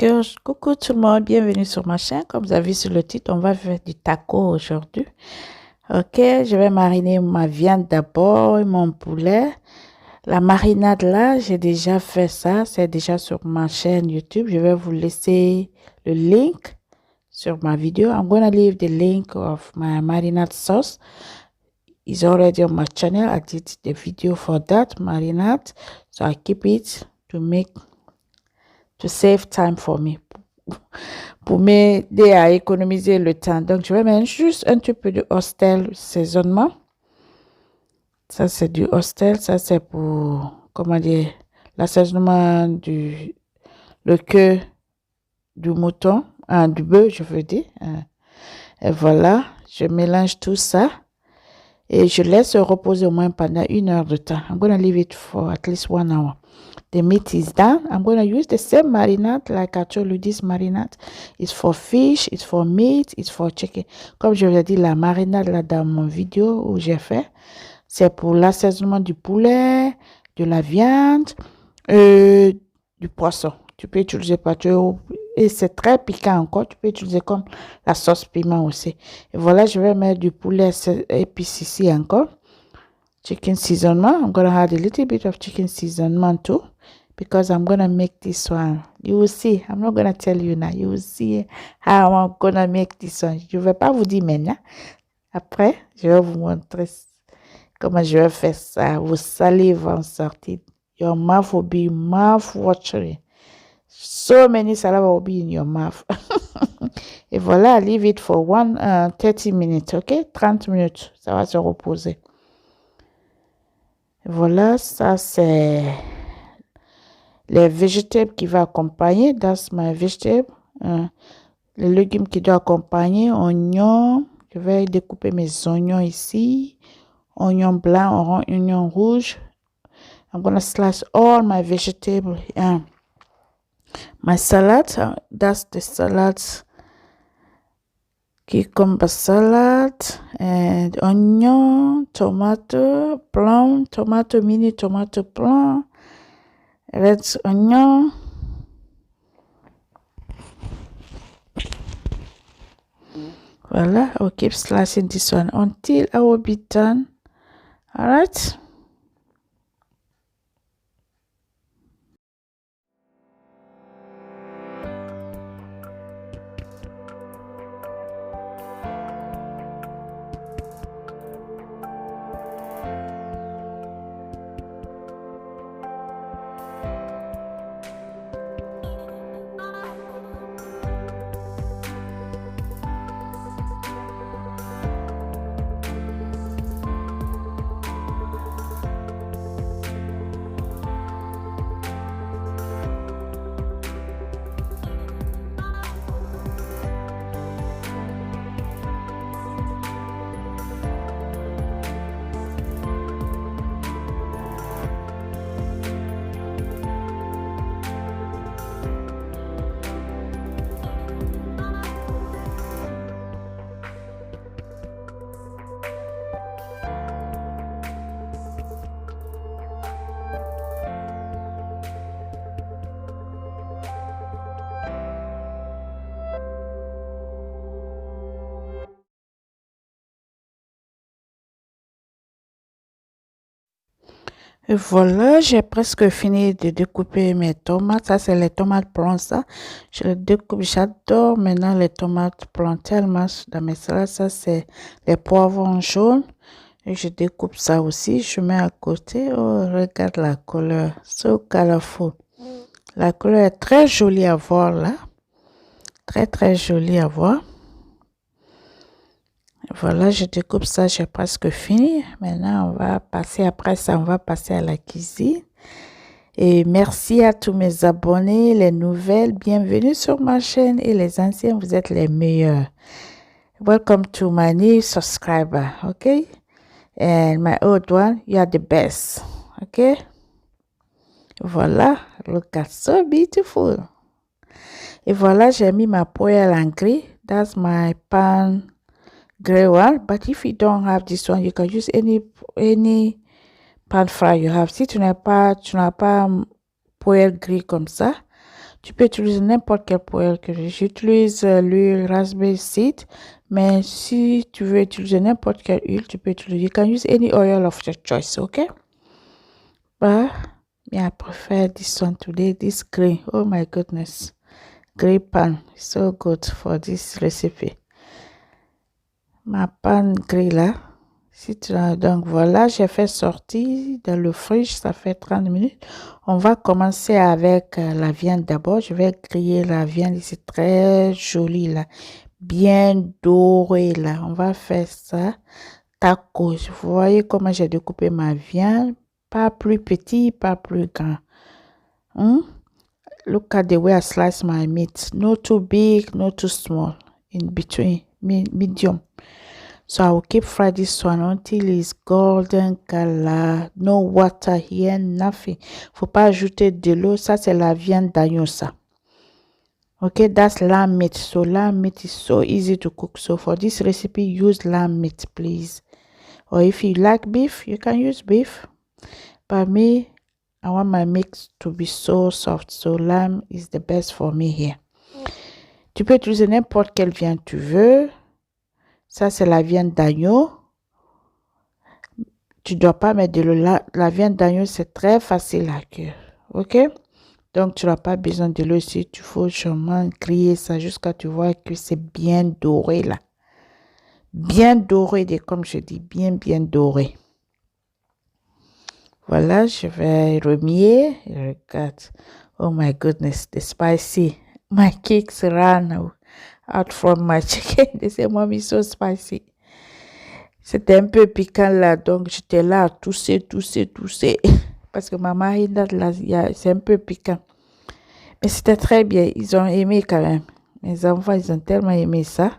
Ok, coucou tout le monde, bienvenue sur ma chaîne. Comme vous avez vu sur le titre, on va faire du taco aujourd'hui. Ok, je vais mariner ma viande d'abord et mon poulet. La marinade là, j'ai déjà fait ça, c'est déjà sur ma chaîne YouTube. Je vais vous laisser le link sur ma vidéo. I'm gonna leave the link of my marinade sauce. It's already on my channel. I did the video for that marinade, so I keep it to save time for me, pour m'aider à économiser le temps. Donc, je vais mettre juste un petit peu de hostel saisonnement. Ça, c'est du hostel. Ça, c'est pour, comment dire, l'assaisonnement le queue du mouton, du bœuf, je veux dire. Et voilà, je mélange tout ça. Et je laisse reposer au moins pendant 1 heure de temps. I'm going to leave it for at least 1 hour. The meat is done. I'm going to use the same marinade like I told you. This marinade is for fish, it's for meat, it's for chicken. Comme je vous ai dit, la marinade là dans mon vidéo où j'ai fait, c'est pour l'assaisonnement du poulet, de la viande, du poisson. Tu peux utiliser partout. Et c'est très piquant encore. Tu peux utiliser comme la sauce piment aussi. Et voilà, je vais mettre du poulet épice ici encore. Chicken seasonment. I'm going to add a little bit of chicken seasonment too, because I'm going to make this one. You will see. I'm not going to tell you now. You will see how I'm going to make this one. Je ne vais pas vous dire maintenant. Après, je vais vous montrer comment je vais faire ça. Vos salives vont sortir. Your mouth will be mouth-watering. So many saliva will be in your mouth. Et voilà, leave it for 30 minutes, ok? 30 minutes, ça va se reposer. Et voilà, ça c'est les végétables qui vont accompagner. That's my vegetable. Les légumes qui doivent accompagner, oignons. Je vais découper mes oignons ici. Oignons blancs, oignons rouges. I'm going to slice all my vegetables. My salad, that's the salad, cucumber salad, and onion, tomato, plum, tomato mini, tomato plum, red onion. Voila, I'll keep slicing this one until I will be done. All right. Et voilà, j'ai presque fini de découper mes tomates. Ça, c'est les tomates blanches, ça. Je les découpe. J'adore maintenant les tomates blanches tellement dans mes salades. Ça, c'est les poivrons jaunes. Et je découpe ça aussi. Je mets à côté. Oh, regarde la couleur. So colorful. La couleur est très jolie à voir, là. Très, très jolie à voir. Voilà, je découpe ça, j'ai presque fini. Maintenant, on va passer, après ça, on va passer à la cuisine. Et merci à tous mes abonnés, les nouvelles. Bienvenue sur ma chaîne et les anciens, vous êtes les meilleurs. Welcome to my new subscriber, okay? And my old one, you are the best, okay? Voilà, look at so beautiful. Et voilà, j'ai mis ma poêle en gris. That's my pan gray one, but if you don't have this one, you can use any pan fry you have. Si tu n'as pas poêle gris comme ça, Tu peux utiliser n'importe quel poêle que j'utilise l'huile raspberry seed, mais si tu veux utiliser n'importe quelle huile, tu peux utiliser. You can use any oil of your choice, okay? But yeah, I prefer this one today, this green. Oh my goodness. Green pan, so good for this recipe. Ma panne gris là. Donc voilà, j'ai fait sortir dans le frigo, ça fait 30 minutes. On va commencer avec la viande d'abord. Je vais griller la viande ici, très jolie là, bien dorée là. On va faire ça, tacos. Vous voyez comment j'ai découpé ma viande, pas plus petit, pas plus grand. Look at the way I slice my meat. Not too big, not too small. In between, medium. So I will keep fry this one until it's golden color. No water here, nothing. Faut pas ajouter de l'eau. Ça, c'est la viande d'agneau, ça. Okay, that's lamb meat. So lamb meat is so easy to cook. So for this recipe, use lamb meat, please. Or if you like beef, you can use beef. But me, I want my meat to be so soft. So lamb is the best for me here. Tu peux utiliser n'importe quelle viande tu veux. Ça, c'est la viande d'agneau. Tu ne dois pas mettre de l'eau. La viande d'agneau, c'est très facile à cuire. OK? Donc, tu n'as pas besoin de l'eau ici. Tu faut seulement griller ça jusqu'à tu vois que c'est bien doré là. Bien doré, comme je dis, bien doré. Voilà, je vais remuer. Regarde. Oh my goodness, the spicy. My cakes ran out from my chicken. They say, Mommy, so spicy. C'était un peu piquant là, donc j'étais là à tousser. Parce que ma marinade là, c'est un peu piquant. Mais c'était très bien, ils ont aimé quand même. Mes enfants, ils ont tellement aimé ça.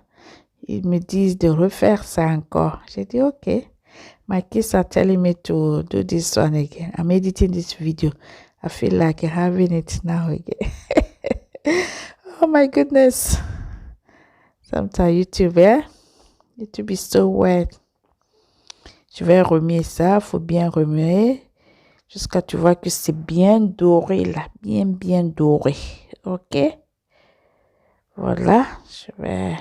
Ils me disent de refaire ça encore. J'ai dit, OK. My kids are telling me to do this one again. I'm editing this video. I feel like having it now again. Oh my goodness. Sometimes YouTube, yeah? YouTube is so weird. Je vais remuer ça, faut bien remuer jusqu'à tu vois que c'est bien doré là, bien doré. OK? Voilà, je vais.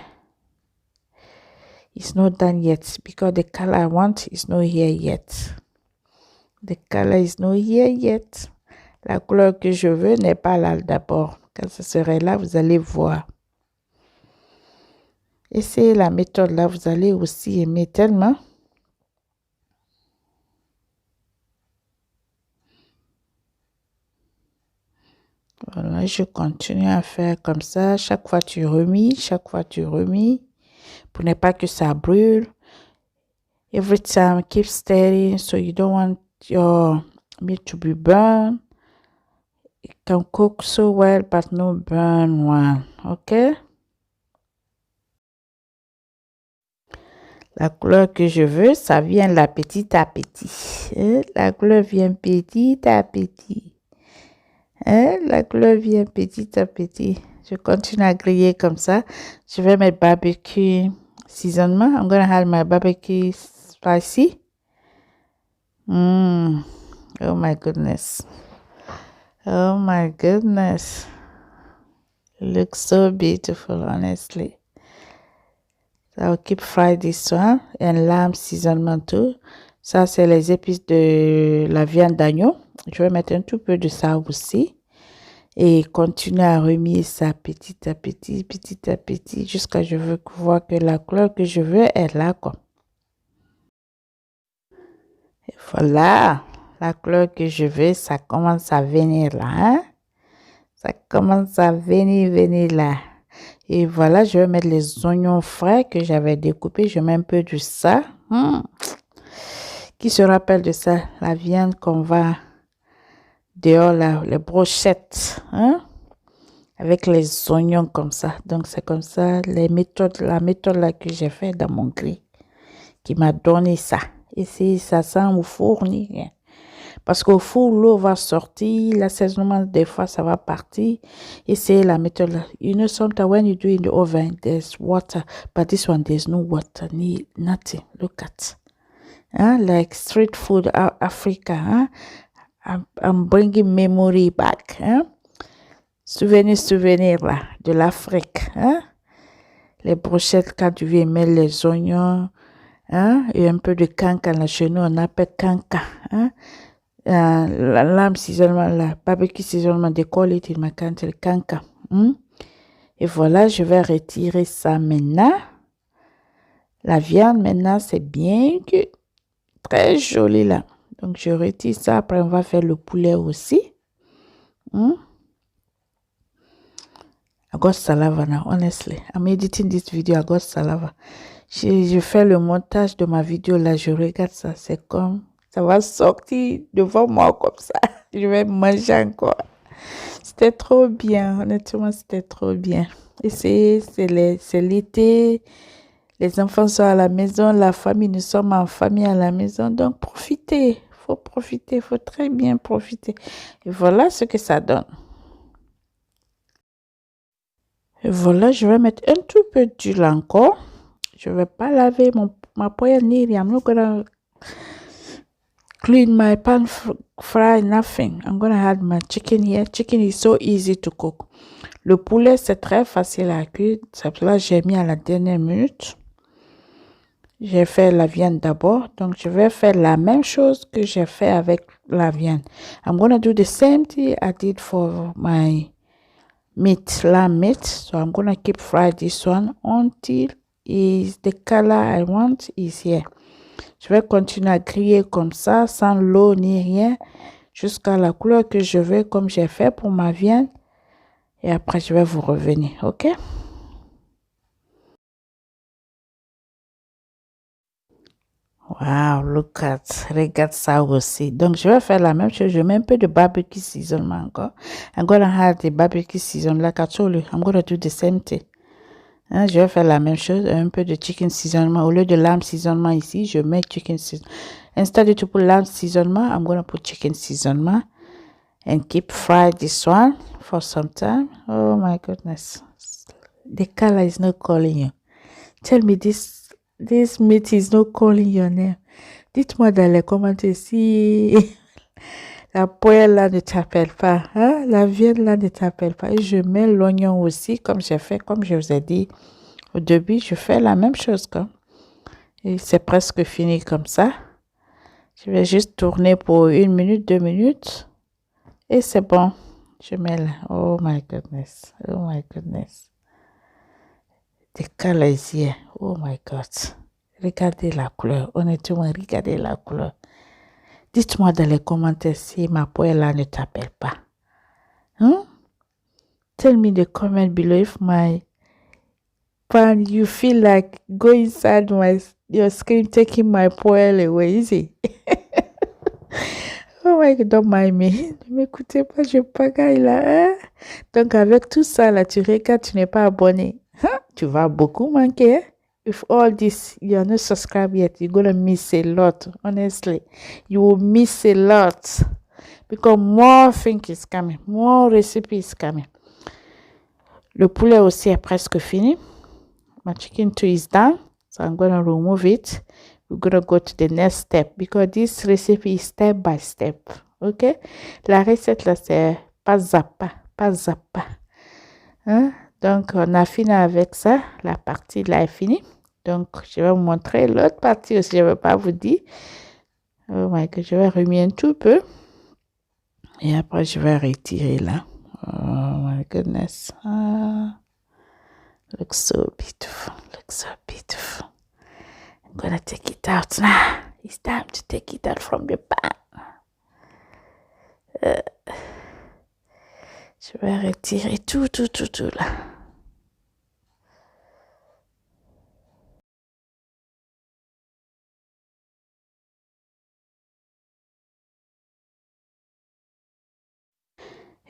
It's not done yet because the color I want is not here yet. The color is not here yet. La couleur que je veux n'est pas là d'abord. Quand ce serait là, vous allez voir. Essayez la méthode là, vous allez aussi aimer tellement. Voilà, je continue à faire comme ça. Chaque fois tu remis. Pour ne pas que ça brûle. Every time keep stirring so you don't want your meat to be burned. It can cook so well but no burn one. Okay? La couleur que je veux, ça vient là petit à petit. La couleur vient petit à petit. La couleur vient petit à petit. Je continue à griller comme ça. Je vais mettre barbecue seasonement. I'm going to add my barbecue spicy. Oh my goodness. Oh my goodness. It looks so beautiful, honestly. So I'll keep fry this one. And lamb seasonement too. Ça, c'est les épices de la viande d'agneau. Je vais mettre un tout peu de ça aussi. Et continuer à remuer ça petit à petit, jusqu'à je veux voir que la couleur que je veux est là, quoi. Et voilà, la couleur que je veux, ça commence à venir là, hein? Ça commence à venir là. Et voilà, je vais mettre les oignons frais que j'avais découpés. Je mets un peu de ça. Qui se rappelle de ça? La viande qu'on va dehors là, les brochettes, hein? Avec les oignons comme ça. Donc, c'est comme ça, la méthode là que j'ai fait dans mon grill qui m'a donné ça. Et si ça sent au four, ni rien. Parce qu'au four, l'eau va sortir, l'assaisonnement, des fois, ça va partir. Et c'est la méthode là. You know, sometimes when you do in the oven, there's water. But this one, there's no water, nothing. Look at. Like street food, Africa. I'm bringing memory back. Souvenir là, de l'Afrique. Hein? Les brochettes, quand tu viens mettre les oignons, hein? Et un peu de canca. Là, chez nous, on appelle canca. Hein? La lame cisaillement, la barbecue cisaillement de call il m'a le canca. Hein? Et voilà, je vais retirer ça maintenant. La viande, maintenant, c'est bien que très joli là. Donc, je retire ça. Après, on va faire le poulet aussi. I got saliva now, honestly. I'm editing this video, I got saliva. Je fais le montage de ma vidéo là, je regarde ça. C'est comme, ça va sortir devant moi comme ça. Je vais manger encore. C'était trop bien, honnêtement, c'était trop bien. Et c'est l'été. Les enfants sont à la maison, la famille, nous sommes en famille à la maison. Donc, profitez. Faut profiter, faut très bien profiter. Et voilà ce que ça donne. Et voilà, je vais mettre un tout peu d'huile encore. Je ne vais pas laver ma poêle ni rien. I'm not gonna clean my pan, fry, nothing. I'm gonna add my chicken here. Chicken is so easy to cook. Le poulet, c'est très facile à cuire. C'est pour ça que j'ai mis à la dernière minute. J'ai fait la viande d'abord. Donc, je vais faire la même chose que j'ai fait avec la viande. I'm gonna do the same thing I did for my meat, lamb meat. So I'm gonna keep fry this one until the color I want is here. Je vais continuer à griller comme ça, sans l'eau ni rien, jusqu'à la couleur que je veux, comme j'ai fait pour ma viande. Et après, je vais vous revenir, ok? Wow, look at, regarde ça aussi. Donc, je vais faire la même chose. Je mets un peu de barbecue seasoning encore. I'm gonna add the barbecue seasoning like I told you. I'm gonna do the same thing. Hein, je vais faire la même chose. Un peu de chicken seasoning. Au lieu de lamb seasoning ici, je mets chicken seasoning. Instead of to put lamb seasoning, I'm gonna put chicken seasoning. And keep fry this one for some time. Oh my goodness. The color is not calling you. Tell me this meat is not calling your name. Dites-moi dans les commentaires si la poêle là ne t'appelle pas. Hein? La viande là ne t'appelle pas. Et je mets l'oignon aussi, comme j'ai fait, comme je vous ai dit au début, je fais la même chose. Et c'est presque fini comme ça. Je vais juste tourner pour 1 minute, 2 minutes. Et c'est bon. Je mets là. Oh my goodness. Oh my goodness. The color is here. Oh my God. Regardez la couleur. Honnêtement, regardez la couleur. Dites-moi dans les commentaires si ma poêle là ne t'appelle pas. Tell me in the comment below if my pan, you feel like go inside your screen taking my poêle away. Is it? Oh my God, don't mind me. Ne m'écoutez pas, je pagaille là. Hein? Donc, avec tout ça là, tu regardes, tu n'es pas abonné. Hein? Tu vas beaucoup manquer. Hein? With all this, you're not subscribed yet, you're gonna miss a lot. Honestly, you will miss a lot. Because more things is coming. More recipes is coming. Le poulet aussi est presque fini. My chicken too is done. So I'm gonna remove it. We're gonna go to the next step because this recipe is step by step. Ok? La recette là, c'est pas zappa. Hein? Donc, on a fini avec ça. La partie là est finie. Donc, je vais vous montrer l'autre partie aussi. Je ne vais pas vous dire. Oh my God, je vais remuer un tout peu. Et après, je vais retirer là. Oh my goodness. Looks so beautiful. Looks so beautiful. I'm gonna take it out now. It's time to take it out from the pan. Je vais retirer tout là.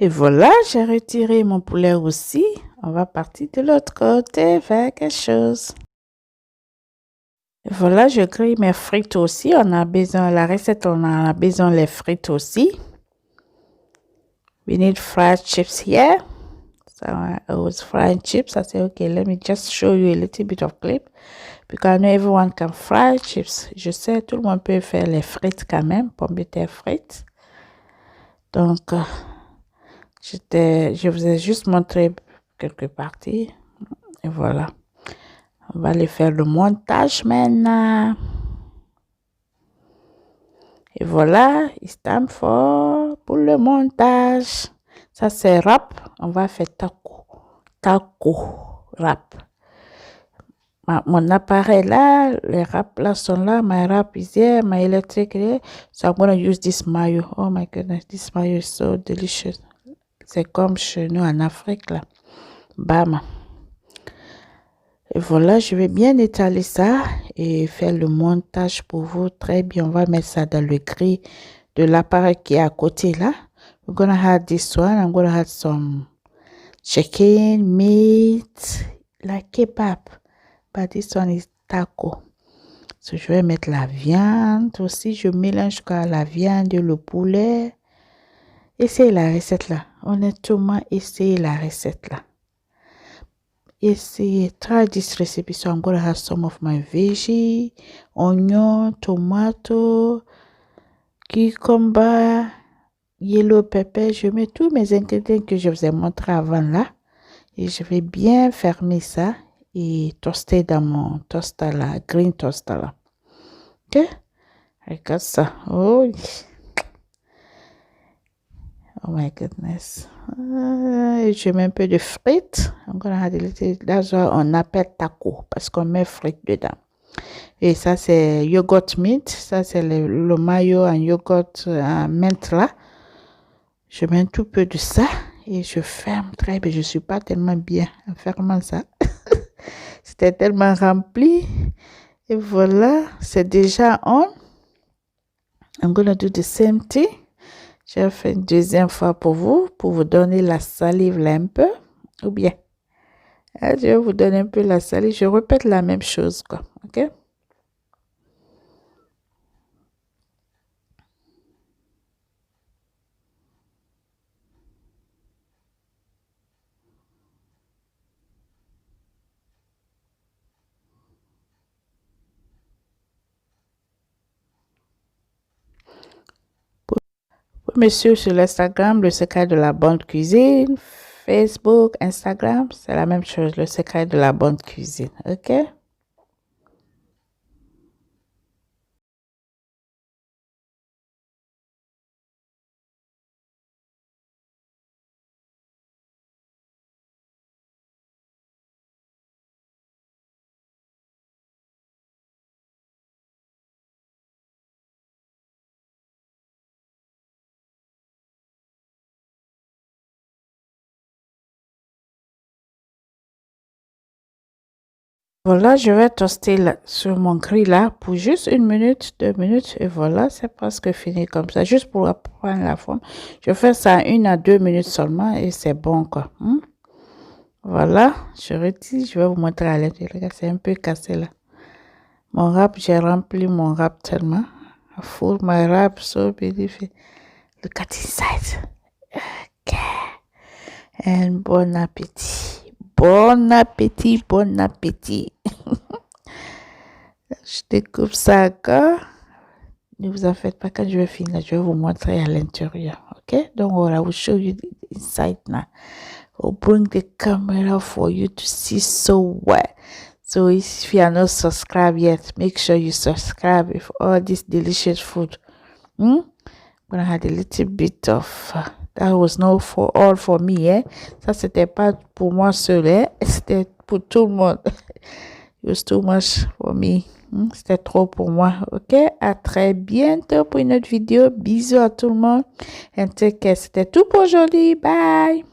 Et voilà, j'ai retiré mon poulet aussi. On va partir de l'autre côté faire quelque chose. Et voilà, je grille mes frites aussi. On a besoin, la recette, on a besoin les frites aussi. We need fried chips here. So I was frying chips. I said, okay, let me just show you a little bit of clip. Because I know everyone can fry chips. Je sais, tout le monde peut faire les frites quand même, pommes de terre frites. Donc, Je vous ai juste montré quelques parties. Et voilà. On va aller faire le montage maintenant. Et voilà, it's time pour le montage. Ça, c'est rap. On va faire taco. Taco, rap. Mon appareil là, les rap là sont là. My rap is here, my electric here. So I'm going to use this mayo. Oh my goodness, this mayo is so delicious. C'est comme chez nous en Afrique là. Bam. Et voilà, je vais bien étaler ça et faire le montage pour vous. Très bien, on va mettre ça dans le gris de l'appareil qui est à côté là. We're gonna add this one. I'm gonna add some chicken, meat, like kebab. But this one is taco. So, je vais mettre la viande aussi. Je mélange la viande et le poulet. Essayez la recette là. Honnêtement, essayez la recette là. Try this recipe. So I'm going to have some of my veggie, onion, tomato, cucumber, yellow pepper. Je mets tous mes ingrédients que je vous ai montré avant là. Et je vais bien fermer ça et toaster dans mon toaster là, green toaster là. Ok? Regarde ça. Oh, oh my goodness. Je mets un peu de frites. That's why on appelle taco parce qu'on met frites dedans. Et ça, c'est yogurt mint. Ça, c'est le mayo en yogurt mint là. Je mets un tout peu de ça et je ferme très bien. Je ne suis pas tellement bien en fermant ça. C'était tellement rempli. Et voilà, c'est déjà on. I'm gonna do the same thing. Je vais faire une deuxième fois pour vous donner la salive là un peu. Ou bien, je vais vous donner un peu la salive. Je répète la même chose, quoi. OK? Pour me suivre sur l'Instagram, le secret de la bonne cuisine. Facebook, Instagram, c'est la même chose, le secret de la bonne cuisine. OK? Voilà, je vais toaster là, sur mon grill là pour juste 1 minute, 2 minutes. Et voilà, c'est presque fini comme ça. Juste pour prendre la forme. Je fais ça 1 à 2 minutes seulement et c'est bon quoi. Voilà, je retire. Je vais vous montrer à l'intérieur. C'est un peu cassé là. Mon wrap, j'ai rempli mon wrap tellement. I full my wrap so beautiful. Look at inside. Okay. And bon appétit. Bon appétit, bon appétit. Je découpe ça encore. Ne vous en faites pas, quand je vais finir, je vais vous montrer à l'intérieur. Ok? Donc voilà, I will show you the inside now. I'll bring the camera for you to see so well. So if you are not subscribed yet, make sure you subscribe with all this delicious food. I'm gonna have a little bit of that was not for all for me, eh? Ça c'était pas pour moi seul, eh? C'était pour tout le monde. It was too much for me. C'était trop pour moi. Ok, à très bientôt pour une autre vidéo. Bisous à tout le monde. And take care. C'était tout pour aujourd'hui. Bye.